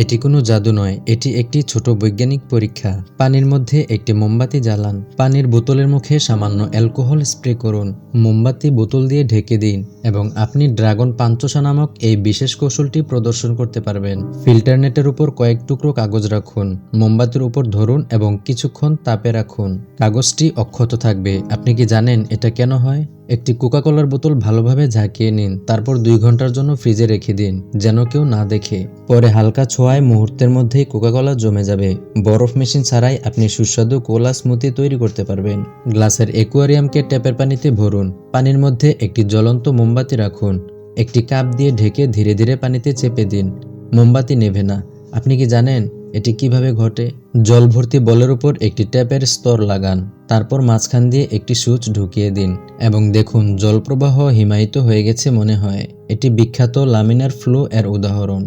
এটি কোনো জাদু নয়, এটি একটি ছোট বৈজ্ঞানিক পরীক্ষা। পানির মধ্যে একটি মোমবাতি জ্বালান, পানির বোতলের মুখে সামান্য অ্যালকোহল স্প্রে করুন, মোমবাতি বোতল দিয়ে ঢেকে দিন এবং আপনি ড্রাগন পাঞ্চোসা নামক এই বিশেষ কৌশলটি প্রদর্শন করতে পারবেন। ফিল্টার নেটের উপর কয়েক টুকরো কাগজ রাখুন, মোমবাতির উপর ধরুন এবং কিছুক্ষণ তাপে রাখুন। কাগজটি অক্ষত থাকবে। আপনি কি জানেন এটা কেন হয়? একটি কোকাকোলার বোতল ভালোভাবে ঝাঁকিয়ে নিন, তারপর 2 ঘন্টার জন্য ফ্রিজে রেখে দিন যেন কেউ না দেখে। পরে হালকা ছোঁয়ায় মুহূর্তের মধ্যেই কোকাকোলা জমে যাবে। বরফ মেশিন ছাড়াই আপনি সুস্বাদু কোলা স্মুদি তৈরি করতে পারবেন। গ্লাসের অ্যাকোয়ারিয়ামকে ট্যাপের পানিতে ভরুন, পানির মধ্যে একটি জ্বলন্ত মোমবাতি রাখুন, একটি কাপ দিয়ে ঢেকে ধীরে ধীরে পানিতে চেপে দিন। মোমবাতি নেভে না। আপনি কি জানেন এটি কিভাবে ঘটে? জল ভর্তি বলের উপর একটি ট্যাপের স্তর লাগান, তারপর মাঝখান দিয়ে একটি সুইচ ঢুকিয়ে দিন এবং দেখুন জলপ্রবাহ হিমায়িত হয়ে গেছে মনে হয়। এটি বিখ্যাত লামিনার ফ্লো এর উদাহরণ।